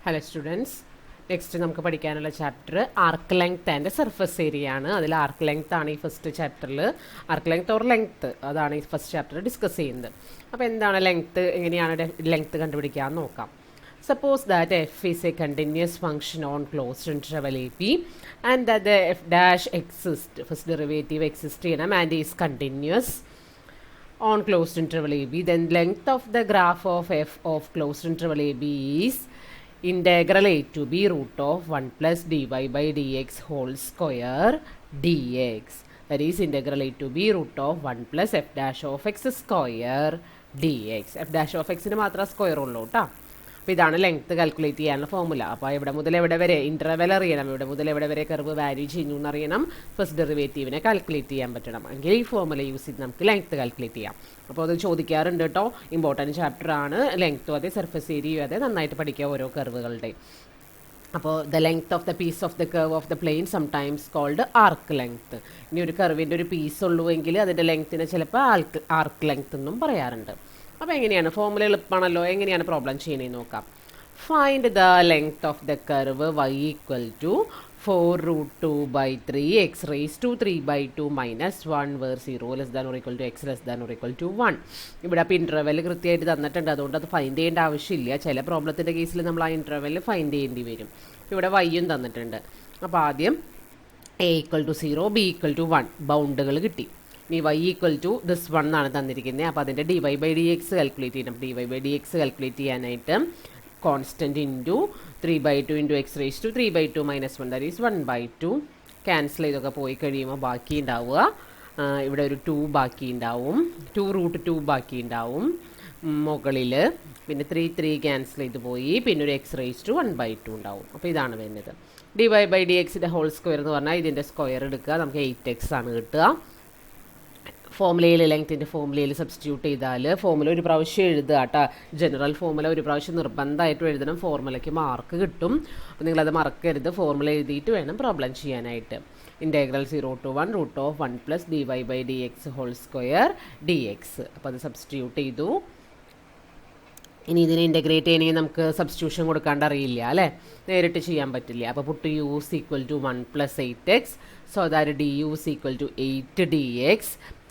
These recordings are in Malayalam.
ഹലോ സ്റ്റുഡൻസ്, നെക്സ്റ്റ് നമുക്ക് പഠിക്കാനുള്ള chapter arc length and surface area ആണ്. അതിൽ ആർക്ക് ലെങ്ത് ആണ് ഈ ഫസ്റ്റ് ചാപ്റ്ററിൽ. ആർക്ക് ലെങ്ത് ഓർ ലെങ്ത് അതാണ് ഈ ഫസ്റ്റ് ചാപ്റ്റർ ഡിസ്കസ് ചെയ്യുന്നത്. അപ്പോൾ എന്താണ് ലെങ്ത്, എങ്ങനെയാണ് ലെങ്ത് കണ്ടുപിടിക്കാമെന്ന് നോക്കാം. Suppose that f is a continuous function on closed interval ab and that the f dash exists, first derivative exists ചെയ്യണം and is continuous on closed interval ab, then length of the graph of f of closed interval ab is integral a to b root of 1 plus dy by dx whole square dx. That is integral a to b root of 1 plus f dash of x square dx. f dash of x ന് മാത്രം സ്ക്വയർ ഉള്ളൂ കേട്ടോ. അപ്പോൾ ഇതാണ് ലെങ്ത്ത് കാൽക്കുലേറ്റ് ചെയ്യാനുള്ള ഫോർമുല. അപ്പോൾ ഇവിടെ മുതൽ എവിടെ വരെ ഇൻ്റർവെൽ അറിയണം, ഇവിടെ മുതൽ എവിടെ വരെ കർവ് വാല്യൂ ചെയ്യുന്നു എന്നറിയണം, ഫസ്റ്റ് ഡെറിവേറ്റീവിനെ കാൽക്കുലേറ്റ് ചെയ്യാൻ പറ്റണം. എങ്കിൽ ഈ ഫോർമുല യൂസ് ചെയ്ത് നമുക്ക് ലെങ്ത്ത് കാൽക്കുലേറ്റ് ചെയ്യാം. അപ്പോൾ അത് ചോദിക്കാറുണ്ട് കേട്ടോ. ഇമ്പോർട്ടൻറ്റ് ചാപ്റ്റർ ആണ്. ലെങ്ത്തും അതെ സർഫസ് ഏരിയയും അതെ, നന്നായിട്ട് പഠിക്കുക ഓരോ കർവുകളുടെ. അപ്പോൾ the length of the piece of the curve of the plane sometimes called arc length. ഇനി ഒരു കർവിൻ്റെ ഒരു പീസ് ഉള്ളൂ എങ്കിൽ അതിൻ്റെ ലെങ്ത്തിനെ ചിലപ്പോൾ ആർക്ക് ലെങ്ത്ത് എന്നും പറയാറുണ്ട്. അപ്പോൾ എങ്ങനെയാണ് ഫോർമുല എളുപ്പമാണല്ലോ, എങ്ങനെയാണ് പ്രോബ്ലം ചെയ്യണമെന്ന് നോക്കാം. Find the length of the curve y equal to 4√2/3 x raise to 3/2 minus 1 where 0 less than or equal to x less than or equal to 1. ഇവിടെ അപ്പോൾ ഇൻ്റർവെൽ കൃത്യമായിട്ട് തന്നിട്ടുണ്ട്, അതുകൊണ്ട് അത് ഫൈൻഡ് ചെയ്യേണ്ട ആവശ്യമില്ല. ചില പ്രോബ്ലത്തിൻ്റെ കേസിൽ നമ്മൾ ആ ഇൻ്റർവെൽ ഫൈൻഡ് ചെയ്യേണ്ടി വരും. ഇവിടെ y-യും തന്നിട്ടുണ്ട്. അപ്പോൾ ആദ്യം a equal to 0, b equal to 1 ബൗണ്ടുകൾ കിട്ടി. ഇനി y ഈക്വൽ ടു ദിസ് 1 ആണ് തന്നിരിക്കുന്നത്. അപ്പോൾ അതിൻ്റെ dy ബൈ dx കാൽക്കുലേറ്റ് ചെയ്യണം. dy ബൈ dx കാൽക്കുലേറ്റ് ചെയ്യാനായിട്ട് constant into 3/2 into x raise to 3/2 minus 1 that is 1/2. Cancel ചെയ്തൊക്കെ പോയി കഴിയുമ്പോൾ ബാക്കി ഉണ്ടാവുക ഇവിടെ ഒരു 2 ബാക്കി ഉണ്ടാവും, 2√2 ബാക്കി ഉണ്ടാവും മുകളിൽ. പിന്നെ 3 ക്യാൻസൽ ചെയ്ത് പോയി, പിന്നെ ഒരു എക്സ് റേസ് ടു 1/2 ഉണ്ടാവും. അപ്പോൾ ഇതാണ് വരുന്നത്. dy ബൈ dxൻ്റെ ഹോൾ സ്ക്വയർ എന്ന് പറഞ്ഞാൽ ഇതിൻ്റെ സ്ക്വയർ എടുക്കുക, നമുക്ക് 8x ആണ് കിട്ടുക. ഫോർമുലയിൽ ലെങ്ത്തിൻ്റെ ഫോർമുലയിൽ സബ്സ്റ്റിറ്റ്യൂട്ട് ചെയ്താൽ ഫോർമുല ഒരു പ്രാവശ്യം എഴുതുക കേട്ടോ. ജനറൽ ഫോർമുല ഒരു പ്രാവശ്യം നിർബന്ധമായിട്ടും എഴുതണം, ഫോർമുലയ്ക്ക് മാർക്ക് കിട്ടും. അപ്പോൾ നിങ്ങളത് മറക്കരുത്, ഫോർമുല എഴുതിയിട്ട് വേണം പ്രോബ്ലം ചെയ്യാനായിട്ട്. Integral 0 to 1 root of 1 plus dy by dx whole square dx. അപ്പോൾ അത് സബ്സ്റ്റിറ്റ്യൂട്ട് ചെയ്തു. ഇനി ഇതിനെ ഇൻ്റഗ്രേറ്റ് ചെയ്യണമെങ്കിൽ നമുക്ക് സബ്സ്റ്റിറ്റ്യൂഷൻ കൊടുക്കാണ്ട് അറിയില്ല അല്ലേ, നേരിട്ട് ചെയ്യാൻ പറ്റില്ല. അപ്പോൾ put u is equal to 1 plus 8x, so that d u is equal to 8dx.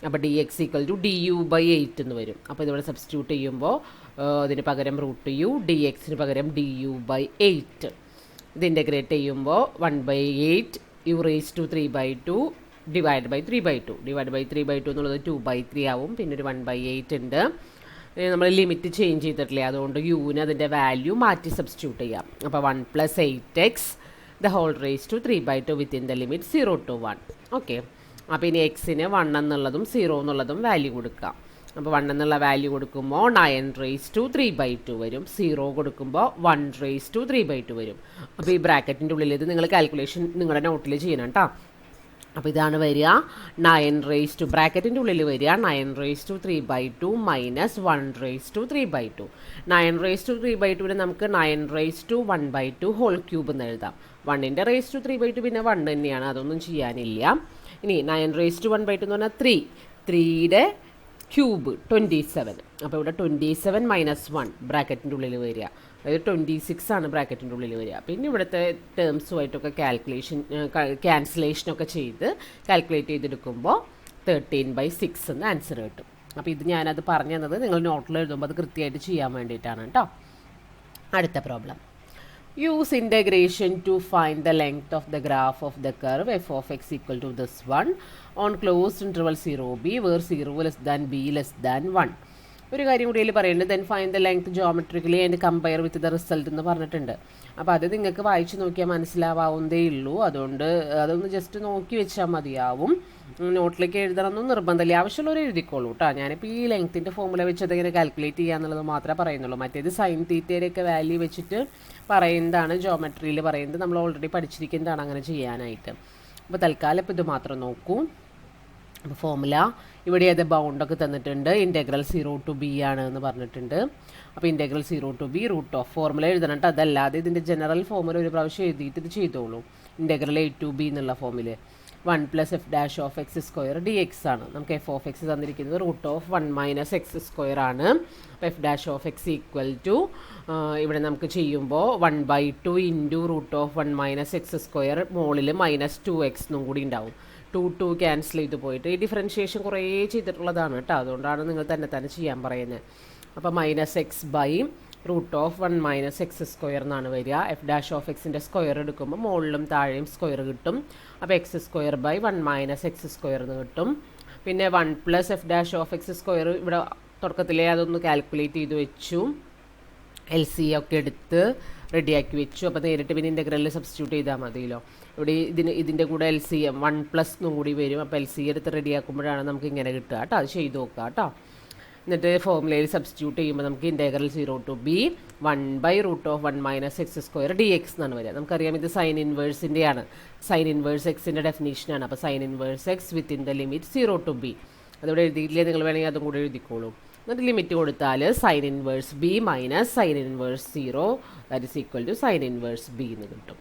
അപ്പോൾ d x equal to d u by 8 എന്ന് വരും. അപ്പോൾ ഇതിവിടെ സബ്സ്റ്റിറ്റ്യൂട്ട് ചെയ്യുമ്പോൾ അതിന് പകരം റൂട്ട് യു, ഡി എക്സിന് പകരം ഡി യു ബൈ 8. ഇത് ഇൻ്റഗ്രേറ്റ് ചെയ്യുമ്പോൾ 1/8 u raise to 3/2 divide by 3/2. Divide by 3/2 എന്നുള്ളത് 2/3 ആവും. പിന്നെ ഒരു 1/8 ഉണ്ട്. നമ്മൾ ലിമിറ്റ് ചേഞ്ച് ചെയ്തിട്ടില്ലേ, അതുകൊണ്ട് യുവിന് അതിൻ്റെ വാല്യൂ മാറ്റി സബ്സ്റ്റിറ്റ്യൂട്ട് ചെയ്യാം. അപ്പോൾ 1 plus 8x the whole raise to 3/2 within the limit 0 to 1. Okay, അപ്പോൾ ഇനി എക്സിന് 1 എന്നുള്ളതും 0 എന്നുള്ളതും വാല്യൂ കൊടുക്കാം. അപ്പോൾ 1 എന്നുള്ള വാല്യൂ കൊടുക്കുമ്പോൾ 9 റേസ് ടു 3/2 വരും. 0 കൊടുക്കുമ്പോൾ 1 റേസ് ടു 3/2 വരും. അപ്പോൾ ഈ ബ്രാക്കറ്റിൻ്റെ ഉള്ളിൽ ഇത് നിങ്ങൾ കാൽക്കുലേഷൻ നിങ്ങളുടെ നോട്ടിൽ ചെയ്യണം കേട്ടോ. അപ്പോൾ ഇതാണ് വരിക 9 റേസ് ടു ബ്രാക്കറ്റിൻ്റെ ഉള്ളിൽ വരിക 9 raise to 3/2 minus 1 raise to 3/2. 9 raise to 3/2 നമുക്ക് 9 റേസ് ടു 1/2 ഹോൾ ക്യൂബ് എന്ന് എഴുതാം. 1ൻ്റെ റേസ് ടു 3/2 പിന്നെ 1 തന്നെയാണ്, അതൊന്നും ചെയ്യാനില്ല. ഇനി 9 റേസ് ടു 1/2 എന്ന് പറഞ്ഞാൽ 3യുടെ ക്യൂബ് 27. അപ്പോൾ ഇവിടെ 27 മൈനസ് 1 ബ്രാക്കറ്റിൻ്റെ ഉള്ളിൽ വരിക, അതായത് 26 ആണ് ബ്രാക്കറ്റിൻ്റെ ഉള്ളിൽ വരിക. പിന്നെ ഇവിടുത്തെ ടേംസുമായിട്ടൊക്കെ ക്യാൻസലേഷനൊക്കെ ചെയ്ത് കാൽക്കുലേറ്റ് ചെയ്തെടുക്കുമ്പോൾ 13/6 എന്ന് ആൻസർ കിട്ടും. അപ്പോൾ ഇത് ഞാനത് പറഞ്ഞു തന്നത് നിങ്ങൾ നോട്ടിൽ എഴുതുമ്പോൾ അത് കൃത്യമായിട്ട് ചെയ്യാൻ വേണ്ടിയിട്ടാണ് കേട്ടോ. അടുത്ത problem. Use integration to find the length of the graph of the curve f of x equal to this one on closed interval 0b where 0 less than b less than 1. ഒരു കാര്യം കൂടി പറയുന്നത് then find the length geometrically and compare with the result എന്ന് പറഞ്ഞിട്ടുണ്ട്. അപ്പോൾ അത് നിങ്ങൾക്ക് വായിച്ച് നോക്കിയാൽ മനസ്സിലാവാവുന്നതേ ഉള്ളൂ, അതുകൊണ്ട് അതൊന്ന് ജസ്റ്റ് നോക്കി വെച്ചാൽ മതിയാവും. നോട്ടിലേക്ക് എഴുതണമെന്നും നിർബന്ധമില്ല, ആവശ്യമുള്ളവർ എഴുതിക്കോളൂ കേട്ടോ. ഞാനിപ്പോൾ ഈ ലെങ്ത്തിൻ്റെ ഫോർമുല വെച്ച് അതെങ്ങനെ കാൽക്കുലേറ്റ് ചെയ്യുക എന്നുള്ളത് മാത്രമേ പറയുന്നുള്ളൂ. മറ്റേത് സൈൻ തീറ്റയുടെയൊക്കെ വാല്യൂ വെച്ചിട്ട് പറയുന്നതാണ്, ജോമെട്രിയിൽ പറയുന്നത് നമ്മൾ ഓൾറെഡി പഠിച്ചിരിക്കുന്നതാണ് അങ്ങനെ ചെയ്യാനായിട്ട്. അപ്പോൾ തൽക്കാലം ഇപ്പോൾ ഇത് മാത്രം നോക്കൂ. അപ്പോൾ ഫോർമുല ഇവിടെ അത് ബൗണ്ടൊക്കെ തന്നിട്ടുണ്ട്. ഇൻറ്റഗ്രൽ 0 to b ആണ് എന്ന് പറഞ്ഞിട്ടുണ്ട്. അപ്പോൾ integral 0 to b root of formula എഴുതണം കേട്ടോ. അതല്ലാതെ ഇതിൻ്റെ ജനറൽ ഫോർമുല ഒരു പ്രാവശ്യം എഴുതിയിട്ട് ഇത് ചെയ്തോളൂ. ഇൻറ്റഗ്രൽ a to b എന്നുള്ള ഫോമിൽ 1 plus F dash of X square D X ആണ്. നമുക്ക് എഫ് ഓഫ് എക്സ് തന്നിരിക്കുന്നത് √1 മൈനസ് എക്സ് സ്ക്വയർ ആണ്. അപ്പോൾ f dash of x equal to ഇവിടെ നമുക്ക് ചെയ്യുമ്പോൾ 1/2 ഇൻറ്റു √1 മൈനസ് എക്സ് സ്ക്വയർ മുകളിൽ -2x എന്നും കൂടി ഉണ്ടാവും. 2 ക്യാൻസൽ ചെയ്ത് പോയിട്ട് ഈ ഡിഫറൻഷിയേഷൻ കുറേ ചെയ്തിട്ടുള്ളതാണ് കേട്ടോ, അതുകൊണ്ടാണ് നിങ്ങൾ തന്നെ ചെയ്യാൻ പറയുന്നത്. അപ്പോൾ -x/√1 മൈനസ് എക്സ് സ്ക്വയർ എന്നാണ് വരിക. എഫ് ഡാഷ് ഓഫ് എക്സിൻ്റെ സ്ക്വയർ എടുക്കുമ്പോൾ മുകളിലും താഴെയും സ്ക്വയർ കിട്ടും. അപ്പോൾ x²/1 മൈനസ് എക്സ് സ്ക്വയർ എന്ന് കിട്ടും. പിന്നെ 1 plus F dash of X square ഇവിടെ തുടക്കത്തിലേ അതൊന്ന് കാൽക്കുലേറ്റ് ചെയ്ത് വെച്ചു, LCM ഒക്കെ എടുത്ത് റെഡിയാക്കി വെച്ചു. അപ്പോൾ നേരിട്ട് പിന്നെ ഇൻ്റഗ്രലിൽ സബ്സ്റ്റിറ്റ്യൂട്ട് ചെയ്താൽ മതിയല്ലോ. ഇവിടെ ഇതിൻ്റെ കൂടെ LCM 1+ എന്നും കൂടി വരും. അപ്പോൾ LCM എടുത്ത് റെഡിയാക്കുമ്പോഴാണ് നമുക്ക് ഇങ്ങനെ കിട്ടുക കേട്ടോ. അത് ചെയ്ത് നോക്കുക കേട്ടോ. എന്നിട്ട് ഫോർമുലയിൽ സബ്സ്റ്റിറ്റ്യൂട്ട് ചെയ്യുമ്പോൾ നമുക്ക് integral 0 to b 1/√1 minus X square D X എന്നാണ് വരിക. നമുക്കറിയാം ഇത് സൈൻ ഇൻവേഴ്സിൻ്റെയാണ്, സൈൻ ഇൻവേഴ്സ് എക്സിൻ്റെ ഡെഫിനേഷനാണ്. അപ്പോൾ sine inverse X within the limit 0 to b. അതിവിടെ എഴുതിയിട്ടില്ലേ, നിങ്ങൾ വേണമെങ്കിൽ അതും കൂടെ എഴുതിക്കോളൂ. എന്നിട്ട് ലിമിറ്റ് കൊടുത്താൽ sine inverse b minus sine inverse 0 that is equal to sine inverse b എന്ന് കിട്ടും.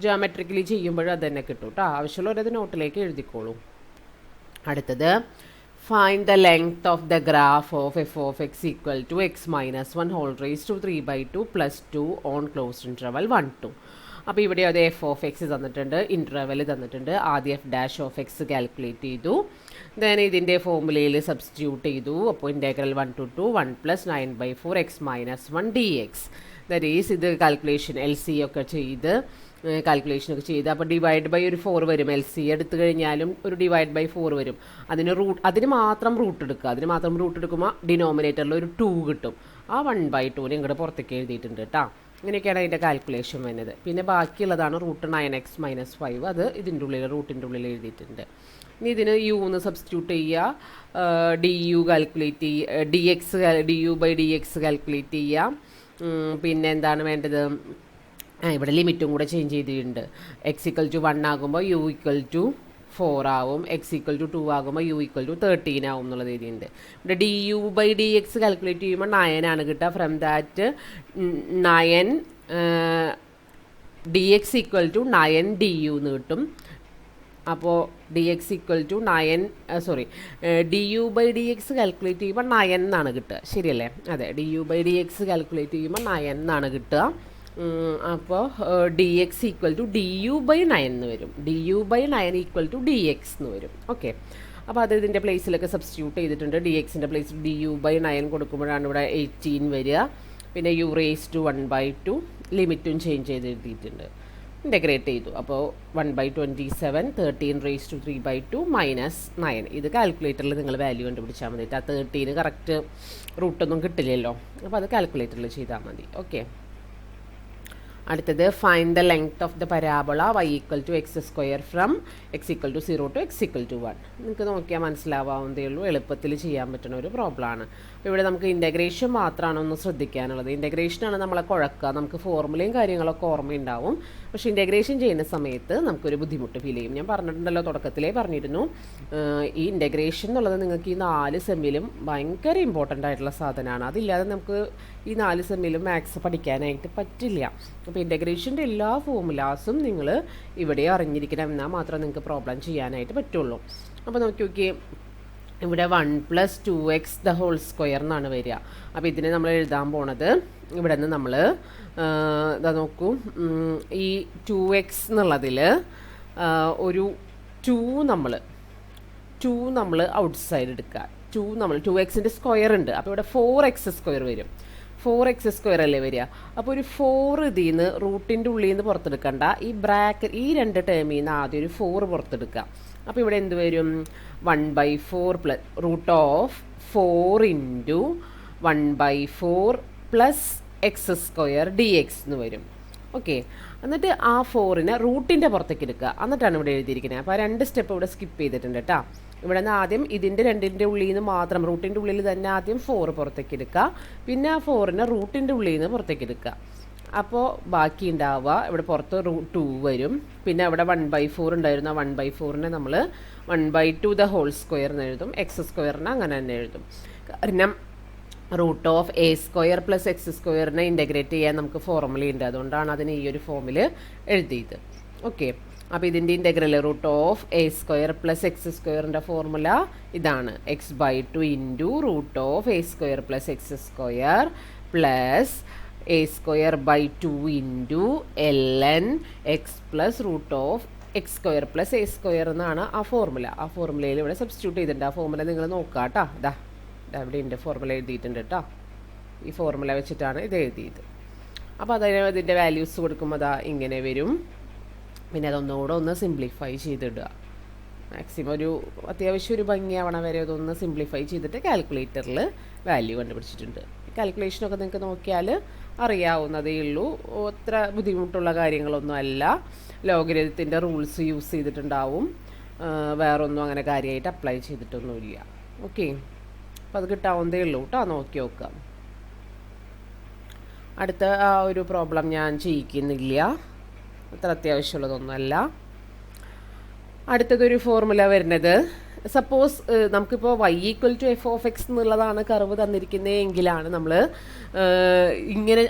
ജിയോമെട്രിക്കലി ചെയ്യുമ്പോഴും അത് തന്നെ കിട്ടും കേട്ടോ. ആവശ്യമുള്ളവരത് നോട്ടിലേക്ക് എഴുതിക്കോളൂ. അടുത്തത് find the length of the graph of f of x equal to x minus 1 whole raised to 3/2 plus 2 on closed interval 1 to. അപ്പോൾ ഇവിടെ അത് എഫ് ഓഫ് എക്സ് തന്നിട്ടുണ്ട്, ഇൻ്റർവെൽ തന്നിട്ടുണ്ട്. ആദ്യം F dash of X calculate ചെയ്തു, ദെൻ ഇതിൻ്റെ ഫോർമുലയിൽ സബ്സ്റ്റിറ്റ്യൂട്ട് ചെയ്തു. അപ്പോൾ integral 1 to 2 1 + 9/4 x minus 1 dx. That is ഇത് കാൽക്കുലേഷൻ LCM ഒക്കെ ചെയ്ത് കാൽക്കുലേഷനൊക്കെ ചെയ്ത് അപ്പോൾ ഡിവൈഡ്/ഒരു 4 വരും. LCM എടുത്തു കഴിഞ്ഞാലും ഒരു ഡിവൈഡ്/4 വരും. അതിന് മാത്രം റൂട്ട് എടുക്കുമ്പോൾ ഡിനോമിനേറ്ററിൽ ഒരു 2 കിട്ടും. ആ 1/2 ഇങ്ങോട്ട് പുറത്തേക്ക് എഴുതിയിട്ടുണ്ട് കേട്ടോ. ഇങ്ങനെയൊക്കെയാണ് അതിൻ്റെ കാൽക്കുലേഷൻ വരുന്നത്. പിന്നെ ബാക്കിയുള്ളതാണ് √9x - 5, അത് ഇതിൻ്റെ ഉള്ളിൽ റൂട്ടിൻ്റെ ഉള്ളിൽ എഴുതിയിട്ടുണ്ട്. ഇനി ഇതിന് u എന്ന് സബ്സ്റ്റിറ്റ്യൂട്ട് ചെയ്യുക, du കാൽക്കുലേറ്റ് ചെയ്യുക, du/dx കാൽക്കുലേറ്റ് ചെയ്യുക. പിന്നെ എന്താണ് വേണ്ടത്, ഇവിടെ ലിമിറ്റും കൂടെ ചേഞ്ച് ചെയ്തിട്ടുണ്ട്. x = 1 ആകുമ്പോൾ u = 4 ആവും, x = 2 ആകുമ്പോൾ u = 13 ആവും എന്നുള്ളത് എഴുതിയിട്ടുണ്ട്. ഇവിടെ du/dx കാൽക്കുലേറ്റ് ചെയ്യുമ്പോൾ 9 ആണ് കിട്ടുക. ഫ്രം ദാറ്റ് 9 dx = 9 du എന്ന് കിട്ടും. അപ്പോൾ dx = 9 du/dx കാൽക്കുലേറ്റ് ചെയ്യുമ്പോൾ 9 എന്നാണ് കിട്ടുക, ശരിയല്ലേ? അതെ, du/dx കാൽക്കുലേറ്റ് ചെയ്യുമ്പോൾ 9 എന്നാണ് കിട്ടുക. അപ്പോൾ dx = du/9 എന്ന് വരും. du/9 = dx എന്ന് വരും. ഓക്കെ, അപ്പോൾ അത് ഇതിൻ്റെ പ്ലേസിലൊക്കെ സബ്സ്റ്റിറ്റ്യൂട്ട് ചെയ്തിട്ടുണ്ട്. dxൻ്റെ പ്ലേസിൽ du/9 കൊടുക്കുമ്പോഴാണ് ഇവിടെ 18 വരിക. പിന്നെ u raised to 1/2 ലിമിറ്റും ചേഞ്ച് ചെയ്ത് എഴുതിയിട്ടുണ്ട്. ഇൻ്റഗ്രേറ്റ് ചെയ്തു. അപ്പോൾ 1/27 13 raised to 3/2 - 9. ഇത് കാൽക്കുലേറ്ററിൽ നിങ്ങൾ വാല്യൂ കണ്ടുപിടിച്ചാൽ മതി. ആ 13 കറക്റ്റ് റൂട്ടൊന്നും കിട്ടില്ലല്ലോ, അപ്പോൾ അത് കാൽക്കുലേറ്ററിൽ ചെയ്താൽ മതി. ഓക്കെ, അടുത്തത് find the length of the parabola y = x² from x = 0 to x = 1. നിങ്ങൾക്ക് നോക്കിയാൽ മനസ്സിലാവാവുന്നതേ ഉള്ളൂ, എളുപ്പത്തിൽ ചെയ്യാൻ പറ്റുന്ന ഒരു പ്രോബ്ലമാണ്. അപ്പോൾ ഇവിടെ നമുക്ക് ഇൻ്റഗ്രേഷൻ മാത്രമാണ് ഒന്ന് ശ്രദ്ധിക്കാനുള്ളത്. ഇൻ്റഗ്രേഷനാണ് നമ്മളെ കുഴക്കുക. നമുക്ക് ഫോർമുലയും കാര്യങ്ങളൊക്കെ ഓർമ്മയുണ്ടാവും, പക്ഷേ ഇൻ്റഗ്രേഷൻ ചെയ്യുന്ന സമയത്ത് നമുക്കൊരു ബുദ്ധിമുട്ട് ഫീൽ ചെയ്യും. ഞാൻ പറഞ്ഞിട്ടുണ്ടല്ലോ, തുടക്കത്തിലേ പറഞ്ഞിരുന്നു, ഈ ഇൻ്റഗ്രേഷൻ എന്നുള്ളത് നിങ്ങൾക്ക് ഈ 4 സെമ്മിലും ഭയങ്കര ഇമ്പോർട്ടൻ്റ് ആയിട്ടുള്ള സാധനമാണ്. അതില്ലാതെ നമുക്ക് ഈ 4 സെമ്മിലും മാത്സ് പഠിക്കാനായിട്ട് പറ്റില്ല. അപ്പോൾ ഇൻ്റഗ്രേഷൻ്റെ എല്ലാ ഫോർമുലാസും നിങ്ങൾ ഇവിടെ അറിഞ്ഞിരിക്കണം, എന്നാൽ മാത്രമേ നിങ്ങൾക്ക് പ്രോബ്ലം ചെയ്യാനായിട്ട് പറ്റുള്ളൂ. അപ്പോൾ നോക്കി ഇവിടെ 1 + 2x (² എന്നാണ് വരിക. അപ്പോൾ ഇതിനെ നമ്മൾ എഴുതാൻ പോണത് ഇവിടെ നിന്ന് നമ്മൾ ഇതാ നോക്കൂ, ഈ 2x എന്നുള്ളതിൽ ഒരു 2 നമ്മൾ ഔട്ട്സൈഡ് എടുക്കുക. 2xൻ്റെ സ്ക്വയർ ഉണ്ട്, അപ്പോൾ ഇവിടെ 4x² വരും. 4x² അല്ലേ വരിക. അപ്പോൾ ഒരു 4 ഇതിൽ നിന്ന് റൂട്ടിൻ്റെ ഉള്ളിൽ നിന്ന് പുറത്തെടുക്കണ്ട, ഈ ബ്രാക്കറ്റ് ഈ 2 ടേമിൽ നിന്ന് ആദ്യം ഒരു 4 പുറത്തെടുക്കുക. അപ്പോൾ ഇവിടെ എന്ത് വരും, 1/4 + √4 × 1/4 + x² dx എന്ന് വരും. ഓക്കെ, എന്നിട്ട് ആ 4നെ റൂട്ടിൻ്റെ പുറത്തേക്ക് എടുക്കുക, എന്നിട്ടാണ് ഇവിടെ എഴുതിയിരിക്കുന്നത്. അപ്പോൾ ആ 2 സ്റ്റെപ്പ് ഇവിടെ സ്കിപ്പ് ചെയ്തിട്ടുണ്ട് കേട്ടോ. ഇവിടെ നിന്ന് ആദ്യം ഇതിൻ്റെ 2ൻ്റെ ഉള്ളിൽ നിന്ന് മാത്രം, റൂട്ടിൻ്റെ ഉള്ളിൽ തന്നെ ആദ്യം 4 പുറത്തേക്ക് എടുക്കുക, പിന്നെ ആ 4നെ റൂട്ടിൻ്റെ ഉള്ളിൽ നിന്ന് പുറത്തേക്ക് എടുക്കുക. അപ്പോൾ ബാക്കി ഉണ്ടാവുക ഇവിടെ പുറത്ത് √2 വരും. പിന്നെ അവിടെ 1/4 ഉണ്ടായിരുന്നു, ആ 1/4നെ നമ്മൾ 1/2² എന്ന് എഴുതും. x² അങ്ങനെ തന്നെ എഴുതും. കാരണം √(a² + x²) ഇൻ്റഗ്രേറ്റ് ചെയ്യാൻ നമുക്ക് ഫോർമുല ഉണ്ട്, അതുകൊണ്ടാണ് അതിന് ഈ ഒരു ഫോമിൽ എഴുതിയത്. ഓക്കെ, അപ്പോൾ ഇതിൻ്റെ integral root of A square plus X സ്ക്വയറിൻ്റെ ഫോർമുല ഇതാണ്, X by two into root of A square plus X square plus A square by two into L N X plus root of X square plus A square എന്നാണ് ആ ഫോർമുല. ആ ഫോർമുലയിൽ ഇവിടെ സബ്സ്റ്റിറ്റ്യൂട്ട് ചെയ്തിട്ടുണ്ട്. ആ ഫോർമുല നിങ്ങൾ നോക്കുക കേട്ടോ. ഇവിടെ എൻ്റെ ഫോർമുല എഴുതിയിട്ടുണ്ട് കേട്ടോ. ഈ ഫോർമുല വെച്ചിട്ടാണ് ഇത് എഴുതിയത്. അപ്പോൾ ഇതിൻ്റെ വാല്യൂസ് കൊടുക്കുമ്പോൾ ഇങ്ങനെ വരും. പിന്നെ അതൊന്നുകൂടെ ഒന്ന് സിംപ്ലിഫൈ ചെയ്തിടുക. മാക്സിമം അത്യാവശ്യം ഒരു ഭംഗിയാവണ വരെ അതൊന്ന് സിംപ്ലിഫൈ ചെയ്തിട്ട് കാൽക്കുലേറ്ററിൽ വാല്യൂ കണ്ടുപിടിച്ചിട്ടുണ്ട്. കാൽക്കുലേഷനൊക്കെ നിങ്ങൾക്ക് നോക്കിയാൽ അറിയാവുന്നതേ ഉള്ളൂ. അത്ര ബുദ്ധിമുട്ടുള്ള കാര്യങ്ങളൊന്നും അല്ല. ലോഗരിതത്തിൻ്റെ റൂൾസ് യൂസ് ചെയ്തിട്ടുണ്ടാവും. വേറൊന്നും അങ്ങനെ കാര്യമായിട്ട് അപ്ലൈ ചെയ്തിട്ടൊന്നുമില്ല. ഓക്കെ, അപ്പോൾ അത് കിട്ടാവുന്നതേ ഉള്ളൂ കേട്ടോ. നോക്കി നോക്കാം. അടുത്ത ആ ഒരു പ്രോബ്ലം ഞാൻ ചെയ്യിക്കുന്നില്ല, അത്ര അത്യാവശ്യമുള്ളതൊന്നുമല്ല. അടുത്തതൊരു ഫോർമുല വരുന്നത്, സപ്പോസ് നമുക്കിപ്പോൾ y equal to f of x എന്നുള്ളതാണ് കർവ് തന്നിരിക്കുന്നത് എങ്കിലാണ് നമ്മൾ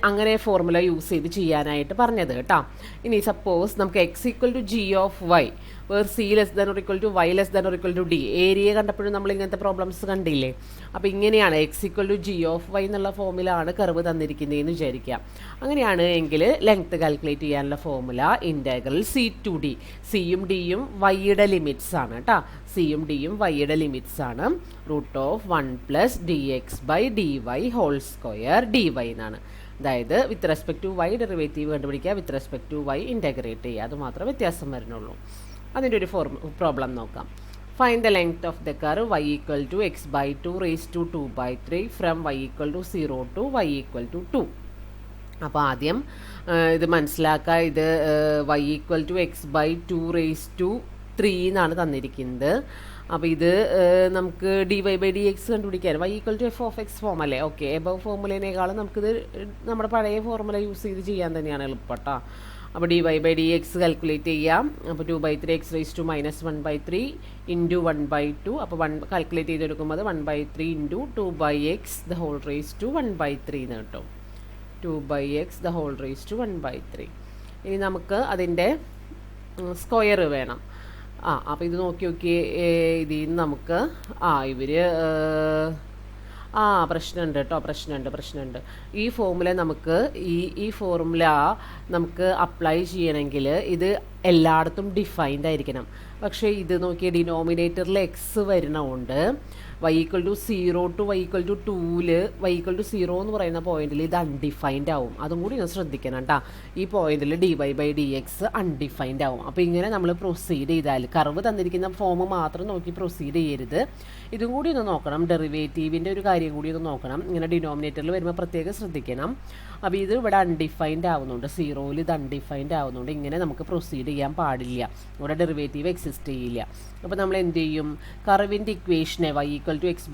അങ്ങനെ ഫോർമുല യൂസ് ചെയ്ത് ചെയ്യാനായിട്ട് പറഞ്ഞത് കേട്ടോ. ഇനി സപ്പോസ് നമുക്ക് X equal to G of Y where C less than or equal to Y less than or equal to D, area കണ്ടപ്പോഴും നമ്മൾ ഇങ്ങനത്തെ പ്രോബ്ലംസ് കണ്ടില്ലേ. അപ്പോൾ ഇങ്ങനെയാണ് X equal to G of Y എന്നുള്ള ഫോർമുലയാണ് കർവ് തന്നിരിക്കുന്നതെന്ന് വിചാരിക്കുക. അങ്ങനെയാണ് എങ്കിൽ ലെങ്ത്ത് കാൽക്കുലേറ്റ് ചെയ്യാനുള്ള formula integral C to D, സിയും ഡിയും വൈയുടെ ലിമിറ്റ്സ് ആണ് കേട്ടോ. സിയും ഡിയും വൈയുടെ ലിമിറ്റ്സ് ആണ്. Root of 1 plus D X by D Y whole square D Y എന്നാണ്. അതായത് with respect to Y derivative കണ്ടുപിടിക്കുക, with respect to Y integrate ചെയ്യുക. അതുമാത്രമേ വ്യത്യാസം വരുന്നുള്ളൂ. അതിൻ്റെ ഒരു പ്രോബ്ലം നോക്കാം. Find the length of the curve y equal to X by two raise to 2/3 from y equal to 0 to y equal to 2. അപ്പോൾ ആദ്യം ഇത് മനസ്സിലാക്കുക. ഇത് y equal to X by two raise to 3 എന്നാണ് തന്നിരിക്കുന്നത്. അപ്പോൾ ഇത് നമുക്ക് d y by d x കണ്ടുപിടിക്കാൻ y equal to f of x form അല്ലേ. ഓക്കെ, എബവ് ഫോർമുലേനേക്കാളും നമുക്കിത് നമ്മുടെ പഴയ ഫോർമുല യൂസ് ചെയ്ത് ചെയ്യാൻ തന്നെയാണ് എളുപ്പട്ടോ. അപ്പോൾ d y by d x calculate ചെയ്യാം. അപ്പോൾ 2/3 എക്സ് റേസ് ടു -1/3 ഇൻറ്റു 1/2. അപ്പോൾ 1 കാൽക്കുലേറ്റ് ചെയ്തെടുക്കുമ്പോൾ 1/3 into 2/x the whole raise to 1/3 എന്ന് കിട്ടും. 2/x the whole raise to 1/3. ഇനി നമുക്ക് അതിൻ്റെ സ്ക്വയർ വേണം. അപ്പോൾ ഇത് നോക്കിയേ, ഇതിൽ നിന്ന് നമുക്ക് ഇവർ പ്രശ്നമുണ്ട് കേട്ടോ, പ്രശ്നമുണ്ട്. ഈ ഫോർമുല നമുക്ക് ഈ ഫോർമുല നമുക്ക് അപ്ലൈ ചെയ്യണമെങ്കിൽ ഇത് എല്ലായിടത്തും ഡിഫൈൻഡ് ആയിരിക്കണം. പക്ഷേ ഇത് നോക്കിയ ഡിനോമിനേറ്ററിൽ എക്സ് വരുന്നതുകൊണ്ട് y equal to 0 to y equal to 2ൽ y ഈക്വൽ ടു 0 എന്ന് പറയുന്ന പോയിന്റിൽ ഇത് അൺഡിഫൈൻഡ് ആവും. അതും കൂടി ഒന്ന് ശ്രദ്ധിക്കണം കേട്ടോ. ഈ പോയിന്റിൽ d y by d x undefined ആവും. അപ്പോൾ ഇങ്ങനെ നമ്മൾ പ്രൊസീഡ് ചെയ്താൽ കർവ് തന്നിരിക്കുന്ന ഫോം മാത്രം നോക്കി പ്രൊസീഡ് ചെയ്യരുത്. ഇതും കൂടി ഒന്ന് നോക്കണം. ഡെറിവേറ്റീവിൻ്റെ ഒരു കാര്യം കൂടി ഒന്ന് നോക്കണം. ഇങ്ങനെ ഡിനോമിനേറ്ററിൽ വരുമ്പോൾ പ്രത്യേകം ശ്രദ്ധിക്കണം. അപ്പോൾ ഇത് ഇവിടെ അൺഡിഫൈൻഡ് ആവുന്നുണ്ട്, 0ൽ ഇത് അൺഡിഫൈൻഡ് ആവുന്നുണ്ട്. ഇങ്ങനെ നമുക്ക് പ്രൊസീഡ് ചെയ്യാൻ പാടില്ല. ഇവിടെ ഡെറിവേറ്റീവ് എക്സിസ്റ്റ് ചെയ്യില്ല. അപ്പോൾ നമ്മൾ എന്ത് ചെയ്യും, കർവിൻ്റെ ഇക്വേഷനെ y equal to X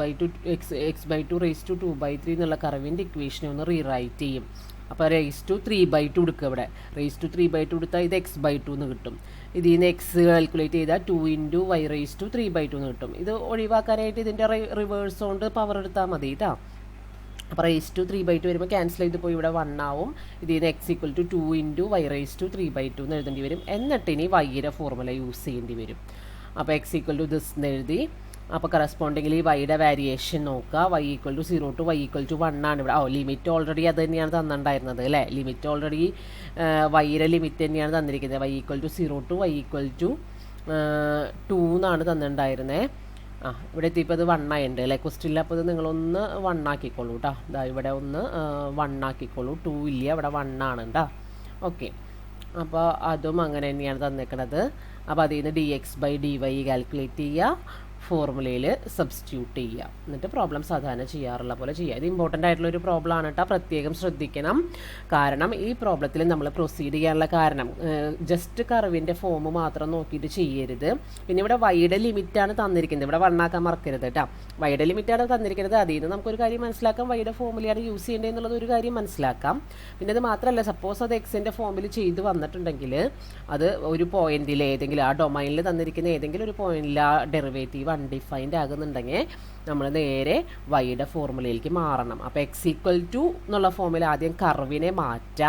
by two raise to 2/3 എന്നുള്ള കർവിൻ്റെ ഇക്വേഷനെ ഒന്ന് റീറൈറ്റ് ചെയ്യും. അപ്പോൾ റേസ് ടു 3/2 എടുക്കുക. ഇവിടെ റേസ് ടു 3/2 എടുത്താൽ ഇത് x/2 എന്ന് കിട്ടും. ഇതിൽ നിന്ന് എക്സ് കാൽക്കുലേറ്റ് ചെയ്താൽ 2 ഇൻറ്റു y റേസ് ടു 3/2 എന്ന് കിട്ടും. ഇത് ഒഴിവാക്കാനായിട്ട് ഇതിൻ്റെ റിവേഴ്സ് കൊണ്ട് പവർ എടുത്താൽ മതി കേട്ടോ. അപ്പോൾ റേസ് ടു 3/2 വരുമ്പോൾ ക്യാൻസൽ ചെയ്ത് പോയി ഇവിടെ 1 ആവും. ഇതിൽ നിന്ന് x equal to 2 into y raise to 3/2 എന്ന് എഴുതേണ്ടി വരും. എന്നിട്ട് ഇനി വൈയുടെ ഫോർമുല യൂസ് ചെയ്യേണ്ടി വരും. അപ്പോൾ എക്സ് ഈക്വൽ ടു ദിസ് എന്ന് എഴുതി. അപ്പോൾ കറസ്പോണ്ടിങ്ങിൽ ഈ വൈയുടെ വാരിയേഷൻ നോക്കുക. y equal to 0 to y equal to 1 ആണ് ഇവിടെ. ലിമിറ്റ് ഓൾറെഡി അത് തന്നെയാണ് തന്നിട്ടുണ്ടായിരുന്നത് അല്ലേ. ലിമിറ്റ് ഓൾറെഡി വൈയുടെ ലിമിറ്റ് തന്നെയാണ് തന്നിരിക്കുന്നത്. y equal to 0 to y equal to 2 എന്നാണ് തന്നിട്ടുണ്ടായിരുന്നത്. ഇവിടെ എത്തിയപ്പോൾ അത് 1 ആയിട്ടുണ്ട് അല്ലേ. ക്വസ്റ്റ്യനിൽ അപ്പോൾ ഇത് നിങ്ങളൊന്ന് 1 ആക്കിക്കോളൂ കേട്ടോ. ഇവിടെ ഒന്ന് 1 ആക്കിക്കോളൂ. 2 ഇല്ല, ഇവിടെ 1 ആണ് കേട്ടോ. ഓക്കെ, അപ്പോൾ അതും അങ്ങനെ തന്നെയാണ് തന്നേക്കണത്. അപ്പോൾ അതിൽ നിന്ന് dx/dy കാൽക്കുലേറ്റ് ചെയ്യുക, ഫോർമുലയിൽ സബ്സ്റ്റിറ്റ്യൂട്ട് ചെയ്യുക, എന്നിട്ട് പ്രോബ്ലം സാധാരണ ചെയ്യാറുള്ള പോലെ ചെയ്യുക. ഇത് ഇമ്പോർട്ടൻ്റ് ആയിട്ടുള്ളൊരു പ്രോബ്ലം ആണ് കേട്ടോ, പ്രത്യേകം ശ്രദ്ധിക്കണം. കാരണം ഈ പ്രോബ്ലത്തിൽ നമ്മൾ പ്രൊസീഡ് ചെയ്യാനുള്ള കാരണം ജസ്റ്റ് കർവിൻ്റെ ഫോം മാത്രം നോക്കിയിട്ട് ചെയ്യരുത്. പിന്നെ ഇവിടെ വൈയുടെ ലിമിറ്റാണ് തന്നിരിക്കുന്നത്, ഇവിടെ 1 ആക്കാൻ മറക്കരുത് കേട്ടോ. വൈയുടെ ലിമിറ്റാണ് തന്നിരിക്കുന്നത്. അതിൽ നിന്ന് നമുക്കൊരു കാര്യം മനസ്സിലാക്കാം, വൈയുടെ ഫോമിലാണ് യൂസ് ചെയ്യേണ്ടത് എന്നുള്ളത് ഒരു കാര്യം മനസ്സിലാക്കാം. പിന്നെ അത് മാത്രമല്ല, സപ്പോസ് അത് എക്സിൻ്റെ ഫോമിൽ ചെയ്ത് വന്നിട്ടുണ്ടെങ്കിൽ അത് ഒരു പോയിന്റിൽ ഏതെങ്കിലും ആ ഡൊമൈനിൽ തന്നിരിക്കുന്ന ഏതെങ്കിലും ഒരു പോയിന്റിൽ ആ ഡെറിവേറ്റീവ് അൺഡിഫൈൻഡ് ആകുന്നുണ്ടെങ്കിൽ നമ്മൾ നേരെ വൈയുടെ ഫോർമുലയിലേക്ക് മാറണം. അപ്പോൾ എക്സ് ഈക്വൽ ടു എന്നുള്ള ഫോമിൽ ആദ്യം കർവിനെ മാറ്റുക,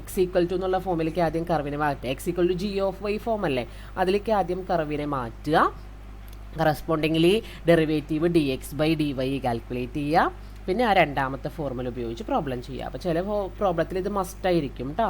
എക്സ് ഈക്വൽ ടു എന്നുള്ള ഫോമിലേക്ക് ആദ്യം കർവിനെ മാറ്റുക. X equal to G of y form അല്ലേ, അതിലേക്ക് ആദ്യം കർവിനെ മാറ്റുക. Correspondingly derivative d X by D y calculate ചെയ്യുക. പിന്നെ ആ രണ്ടാമത്തെ ഫോർമുല ഉപയോഗിച്ച് പ്രോബ്ലം ചെയ്യുക. അപ്പോൾ ചില പ്രോബ്ലത്തിൽ ഇത് മസ്റ്റായിരിക്കും കേട്ടോ.